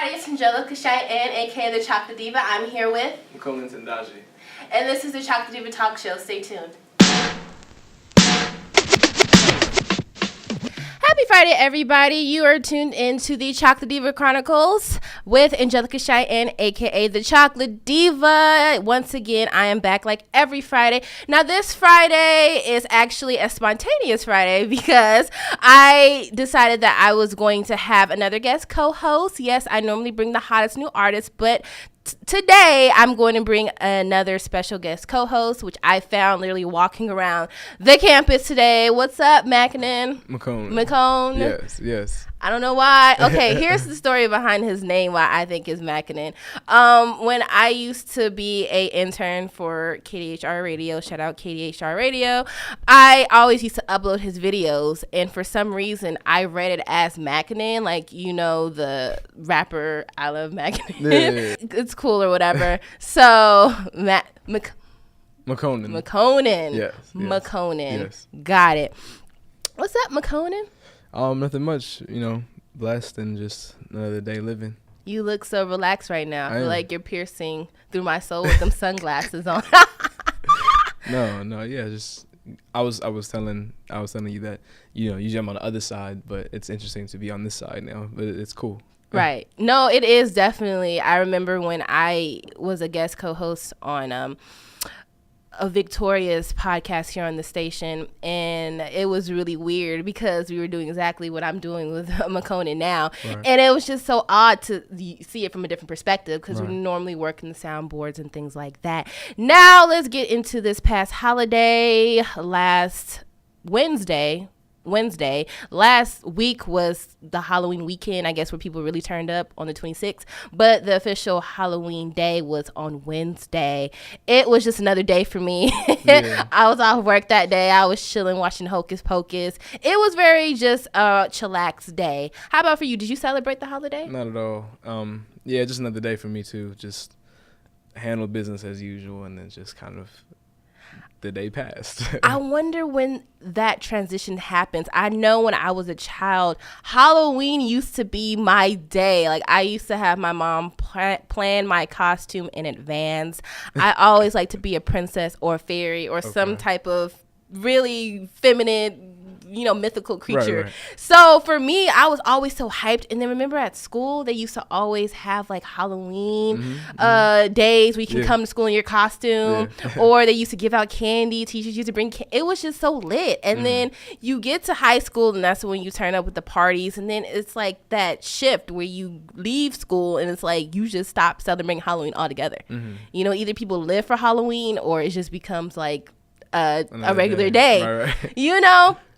everybody, it's Angelica, Cheyenne, aka the Chocolate Diva. I'm here with Makonnen Tendaji. And this is the Chocolate Diva Talk Show. Stay tuned. Happy Friday, everybody. You are tuned into the Chocolate Diva Chronicles with Angelica, Cheyenne, aka the Chocolate Diva. Once again, I am back like every Friday. Now, this Friday is actually a spontaneous Friday because I decided that I was going to have another guest co-host. Yes, I normally bring the hottest new artists, but today, I'm going to bring another special guest co-host, which I found literally walking around the campus today. What's up, Makonnen? Makonnen. Yes. I don't know why. Okay, here's the story behind his name, why I think is Makonnen. When I used to be a intern for KDHR Radio, shout out KDHR Radio, I always used to upload his videos, and for some reason, I read it as Makonnen, like, you know, the rapper, I love Makonnen. Yeah. It's cool or whatever. So, Makonnen. Yes. Makonnen. Yes. Got it. What's up, Makonnen? Nothing much, blessed and just another day living. You look so relaxed right now. I feel like you're piercing through my soul with them sunglasses on. No, just I was telling you that, usually I'm on the other side, but it's interesting to be on this side now, but it's cool. Right. No, it is definitely. I remember when I was a guest co-host on a Victoria's podcast here on the station, and it was really weird because we were doing exactly what I'm doing with Makonnen now, right. And it was just so odd to see it from a different perspective because we normally work in the soundboards and things like that. Now let's get into this past holiday. Last Wednesday. Last week was the Halloween weekend, I guess, where people really turned up on the 26th. But the official Halloween day was on Wednesday. It was just another day for me. Yeah. I was off work that day. I was chilling, watching Hocus Pocus. It was very just a chillax day. How about for you? Did you celebrate the holiday? Not at all. Yeah, just another day for me, too. Just handle business as usual and then just kind of the day passed. I wonder when that transition happens. I know when I was a child, Halloween used to be my day. Like, I used to have my mom plan my costume in advance. I always like to be a princess or a fairy or some type of really feminine, mythical creature. Right. So for me, I was always so hyped. And then remember at school, they used to always have like Halloween days where you can come to school in your costume, or they used to give out candy. Teachers used to bring it was just so lit. And then you get to high school, and that's when you turn up with the parties. And then it's like that shift where you leave school and it's like you just stop celebrating Halloween altogether. Either people live for Halloween or it just becomes like a regular day. Right.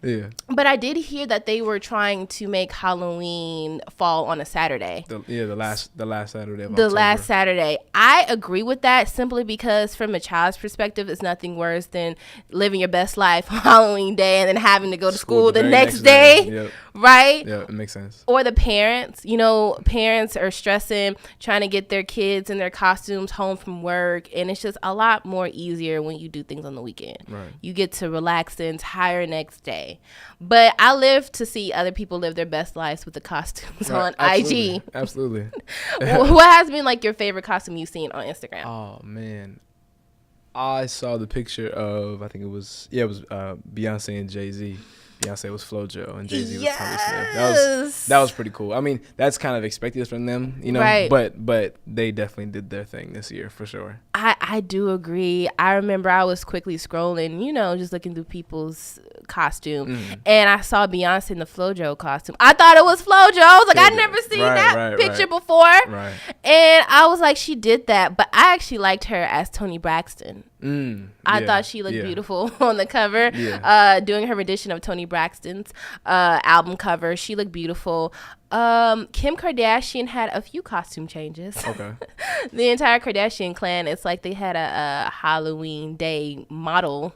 Yeah. But I did hear that they were trying to make Halloween fall on a Saturday. The last Saturday of October. The last Saturday. I agree with that simply because from a child's perspective, it's nothing worse than living your best life on Halloween day and then having to go to school the next day. Yep. Right? Yeah, it makes sense. Or the parents. Parents are stressing, trying to get their kids in their costumes home from work. And it's just a lot more easier when you do things on the weekend. Right. You get to relax the entire next day. But I live to see other people live their best lives with the costumes on IG. Absolutely. What has been like your favorite costume you've seen on Instagram? Oh man, I saw the picture of Beyonce and Jay-Z. Beyonce was FloJo and Jay-Z was Tommy Smith. That was pretty cool. I mean, that's kind of expected from them, right. But they definitely did their thing this year for sure. I do agree. I remember I was quickly scrolling, just looking through people's costume, and I saw Beyonce in the FloJo costume. I thought it was FloJo. I was like, I'd never seen that picture before. Right. And I was like, she did that, but I actually liked her as Toni Braxton. I thought she looked beautiful on the cover, doing her rendition of Toni Braxton's album cover. She looked beautiful. Kim Kardashian had a few costume changes. Okay. The entire Kardashian clan, it's like they had a Halloween day model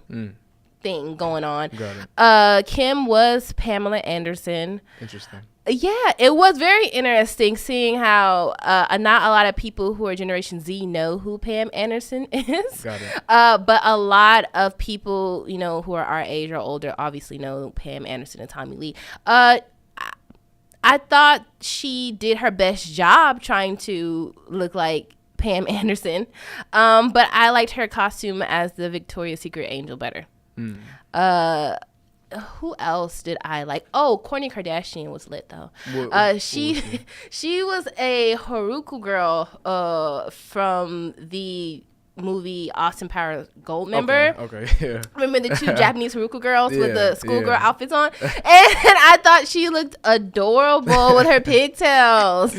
thing going on. Got it. Kim was Pamela Anderson. Interesting. Yeah, it was very interesting seeing how not a lot of people who are Generation Z know who Pam Anderson is. Got it. But a lot of people, who are our age or older obviously know Pam Anderson and Tommy Lee. I thought she did her best job trying to look like Pam Anderson. But I liked her costume as the Victoria's Secret angel better. Who else did I like? Oh, Kourtney Kardashian was lit though. She was a Haruka girl from the movie Austin Powers Gold, member? Okay, yeah. Remember the two Japanese Haruka girls with the schoolgirl outfits on? And I thought she looked adorable with her pigtails.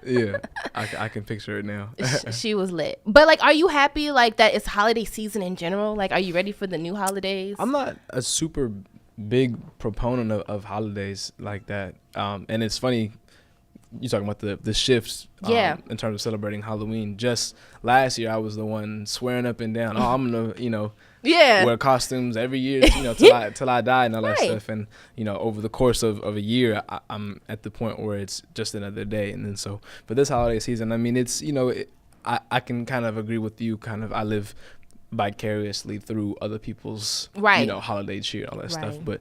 Yeah, I can picture it now. She was lit. But, like, are you happy, like, that it's holiday season in general? Like, are you ready for the new holidays? I'm not a super big proponent of holidays like that. And it's funny, you're talking about the shifts in terms of celebrating Halloween. Just last year, I was the one swearing up and down, I'm going to, wear costumes every year, till I die and all that stuff. And, over the course of a year, I'm at the point where it's just another day. And then so for this holiday season, I mean, it's, I can kind of agree with you. I live vicariously through other people's, holiday cheer and all that stuff. But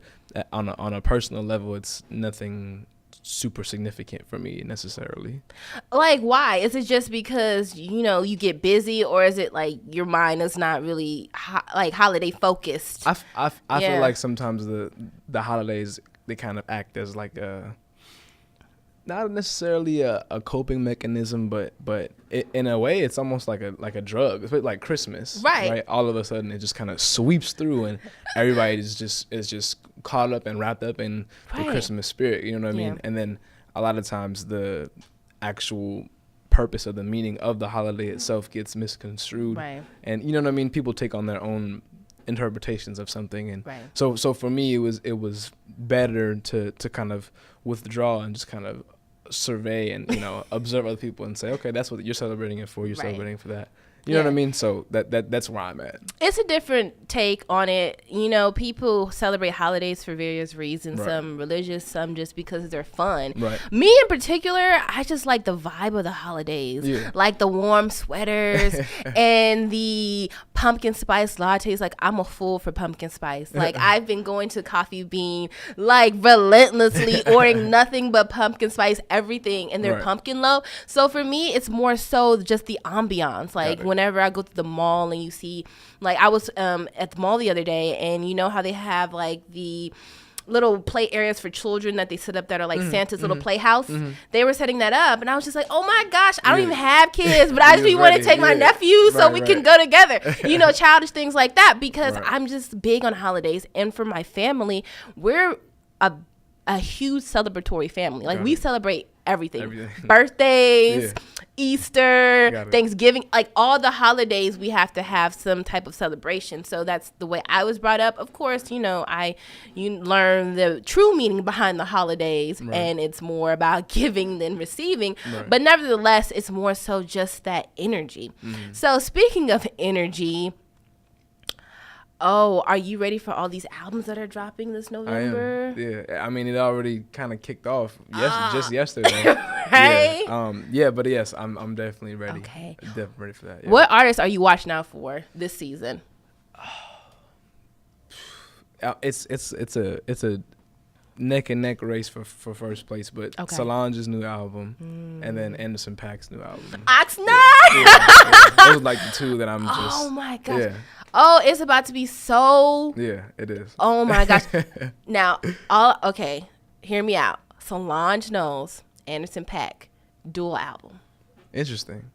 on a personal level, it's nothing super significant for me necessarily. Like, why? Is it just because you get busy, or is it like your mind is not really holiday focused? I feel like sometimes the holidays, they kind of act as like not necessarily a coping mechanism, but in a way it's almost like a drug. It's like Christmas, right? All of a sudden it just kind of sweeps through and everybody is just caught up and wrapped up in the Christmas spirit, you know what I mean? And then a lot of times the actual purpose of the meaning of the holiday itself gets misconstrued, and you know what I mean, people take on their own interpretations of something, and so for me it was better to kind of withdraw and just kind of survey and observe other people and say, okay, that's what you're celebrating it for, you're celebrating for that. You know what I mean? So that's where I'm at. It's a different take on it. People celebrate holidays for various reasons. Some religious, some just because they're fun. Me in particular, I just like the vibe of the holidays. Like the warm sweaters and the pumpkin spice lattes. Like, I'm a fool for pumpkin spice. Like, I've been going to Coffee Bean, like, relentlessly ordering nothing but pumpkin spice everything in their pumpkin loaf. So for me, it's more so just the ambiance. Like, whenever I go to the mall and you see, like, I was at the mall the other day, and you know how they have like the little play areas for children that they set up that are like Santa's little playhouse. They were setting that up, and I was just like, oh my gosh, I don't even have kids, but I just want to take my nephew so we can go together. Childish things like that, because I'm just big on holidays, and for my family, we're a huge celebratory family. Like, we celebrate everything. Birthdays, Easter, Thanksgiving, like all the holidays, we have to have some type of celebration. So that's the way I was brought up. Of course, you learn the true meaning behind the holidays, and it's more about giving than receiving. But nevertheless, it's more so just that energy. So speaking of energy, are you ready for all these albums that are dropping this November? I am. Yeah, I mean, it already kind of kicked off just yesterday. But yes, I'm definitely ready. Okay. Definitely ready for that. Yeah. What artists are you watching out for this season? It's a neck and neck race for first place, but Solange's new album and then Anderson .Paak's new album. Oxnard! Those are like the two that I'm just. Oh my gosh. Yeah. Oh, it's about to be so. Yeah, it is. Oh my gosh. Now, hear me out. Solange Knowles, Anderson .Paak, dual album. Interesting.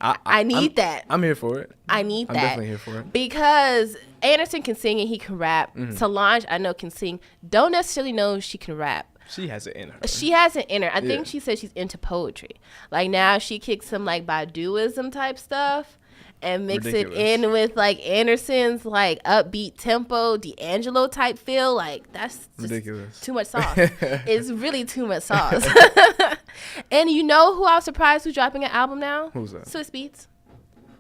I need that. I'm here for it. I'm definitely here for it. Because Anderson can sing and he can rap. Solange, I know, can sing. Don't necessarily know she can rap. She has it in her. She has it in her. I think she said she's into poetry. Like, now she kicks some like Baduism type stuff and mix it in with like Anderson's like upbeat tempo, D'Angelo type feel. Like, that's just ridiculous. Too much sauce. It's really too much sauce. And you know who I was surprised who's dropping an album now? Who's that? Swiss Beats.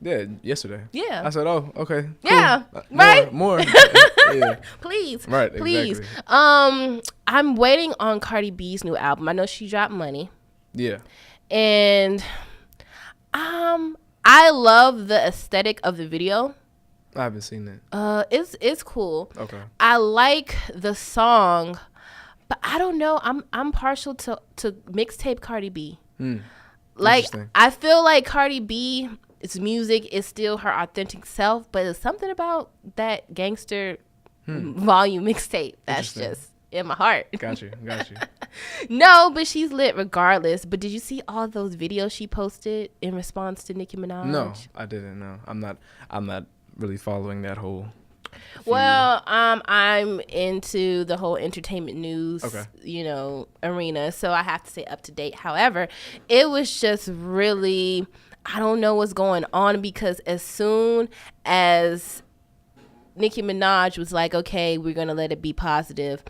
Yeah, yesterday. Yeah. I said, oh, okay. Cool. Yeah. Right? More. Yeah. Please. Right, please. Exactly. I'm waiting on Cardi B's new album. I know she dropped Money. Yeah. And I love the aesthetic of the video. I haven't seen it. It's cool. Okay. I like the song, But I don't know. I'm partial to mixtape Cardi B. Like, I feel like Cardi B's music is still her authentic self, but it's something about that gangster volume mixtape that's just in my heart. Got you. No, but she's lit regardless. But did you see all those videos she posted in response to Nicki Minaj? No, I didn't. No, I'm not really following that whole. Well, I'm into the whole entertainment news, arena, so I have to stay up to date. However, it was just really, I don't know what's going on, because as soon as Nicki Minaj was like, okay, we're going to let it be positive,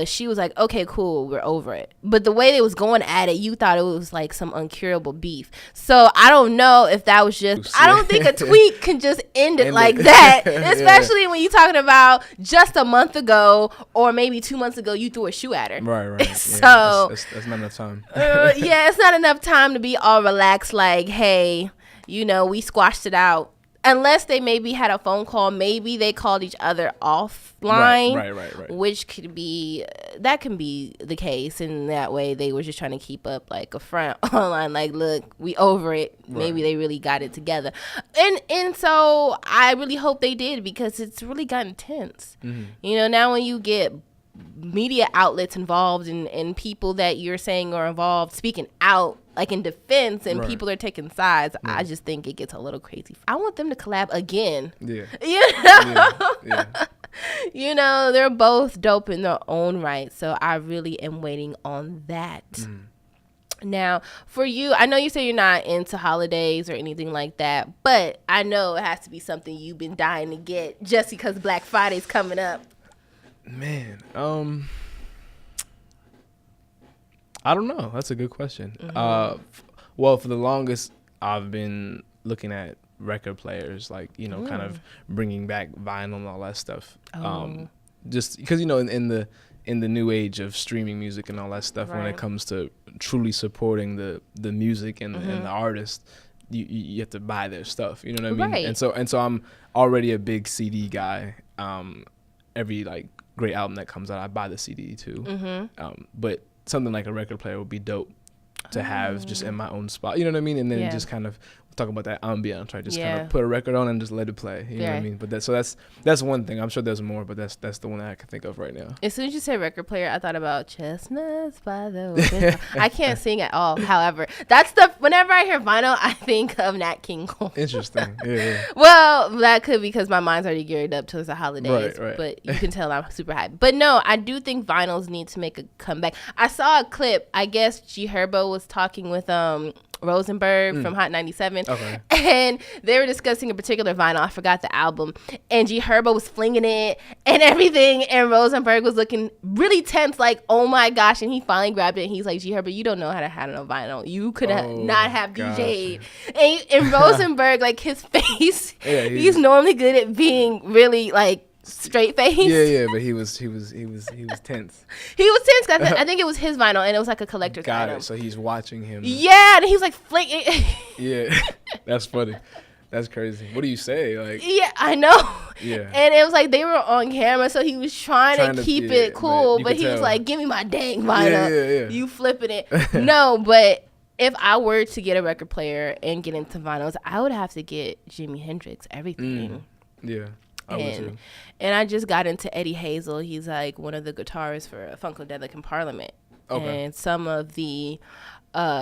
she was like, okay, cool, we're over it. But the way they was going at it, you thought it was like some incurable beef. So I don't know if that was just, I don't think a tweet can just end it like that, especially when you're talking about just a month ago or maybe 2 months ago, you threw a shoe at her. Right. So that's not enough time. It's not enough time to be all relaxed like, hey, we squashed it out. Unless they maybe had a phone call, maybe they called each other offline, right. Which could be, that can be the case, and that way they were just trying to keep up like a front online, like, look, we over it. Maybe they really got it together, and so I really hope they did, because it's really gotten tense. Now when you get media outlets involved and people that you're saying are involved speaking out like in defense, and people are taking sides, I just think it gets a little crazy. I want them to collab again. They're both dope in their own right, so I really am waiting on that. Now, for you, I know you say you're not into holidays or anything like that, but I know it has to be something you've been dying to get just because Black Friday's coming up. Man, I don't know. That's a good question. Well, for the longest, I've been looking at record players, like, kind of bringing back vinyl and all that stuff. Just because, in the new age of streaming music and all that stuff, when it comes to truly supporting the music and the artist, you have to buy their stuff. You know what I mean? And so I'm already a big CD guy. Every like great album that comes out, I buy the CD too. But something like a record player would be dope to have just in my own spot. You know what I mean? And then just kind of talk about that ambiance, right? Just kind of put a record on and just let it play. You know what I mean? But that's one thing. I'm sure there's more, but that's the one that I can think of right now. As soon as you said record player, I thought about Chestnuts by the Open. I can't sing at all. However, whenever I hear vinyl, I think of Nat King Cole. Interesting. Yeah. Well, that could be because my mind's already geared up towards the holidays. Right. But you can tell I'm super hyped. But no, I do think vinyls need to make a comeback. I saw a clip. I guess G Herbo was talking with Rosenberg from Hot 97. Okay. And they were discussing a particular vinyl. I forgot the album. And G Herbo was flinging it and everything. And Rosenberg was looking really tense, like, oh my gosh. And he finally grabbed it. And he's like, G Herbo, you don't know how to handle a vinyl. You could not have DJ'd. And Rosenberg, like, his face, he's normally good at being really, like, straight face. Yeah, but he was tense. He was tense. I think it was his vinyl, and it was like a collector's vinyl. Got it. So he's watching him. Yeah, and he was like flicking. Yeah, that's funny. That's crazy. What do you say? Like, yeah, I know. Yeah. And it was like they were on camera, so he was trying to keep it cool, but he was like, "Give me my dang vinyl. Yeah. You flipping it." No, but if I were to get a record player and get into vinyls, I would have to get Jimi Hendrix, everything. Yeah. And I just got into Eddie Hazel. He's like one of the guitarists for Funkadelic in Parliament. Okay. And some of the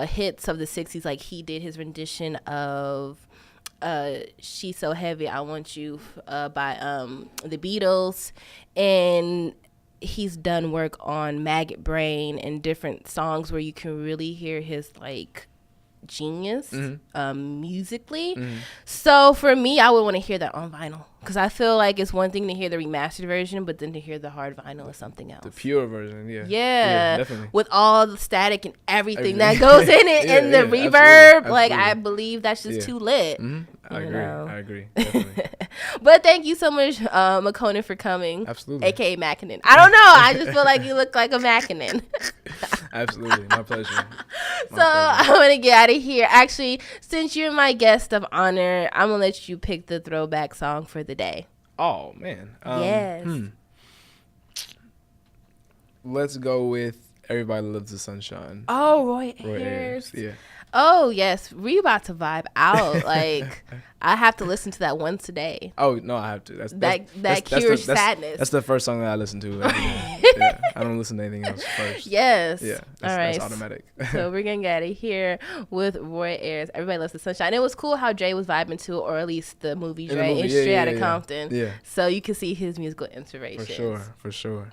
hits of the 60s, like he did his rendition of She's So Heavy, I Want You by the Beatles. And he's done work on Maggot Brain and different songs where you can really hear his like genius musically. So for me, I would want to hear that on vinyl, because I feel like it's one thing to hear the remastered version, but then to hear the hard vinyl is something else. The pure version. Yeah, definitely. With all the static and everything that goes in it, and the reverb. Absolutely. Like, I believe that's just too lit. I agree. Definitely. But thank you so much, Makonnen, for coming. Absolutely. AKA Makonnen. I don't know. I just feel like you look like a Makonnen. Absolutely. My pleasure. I'm going to get out of here. Actually, since you're my guest of honor, I'm going to let you pick the throwback song for the day. Oh, man. Yes. let's go with Everybody Loves the Sunshine. Oh, Roy Ayers. Yeah. Oh, yes. We about to vibe out. Like, I have to listen to that once a day. Oh, no, I have to. That cures sadness. That's the first song that I listen to every day. Yeah, I don't listen to anything else first. Yes. Yeah, all right. That's automatic. So we're going to get it here with Roy Ayers. Everybody Loves the Sunshine. And it was cool how Dre was vibing to, or at least the movie Dre in Straight Outta Compton. Yeah. So you can see his musical inspiration. For sure.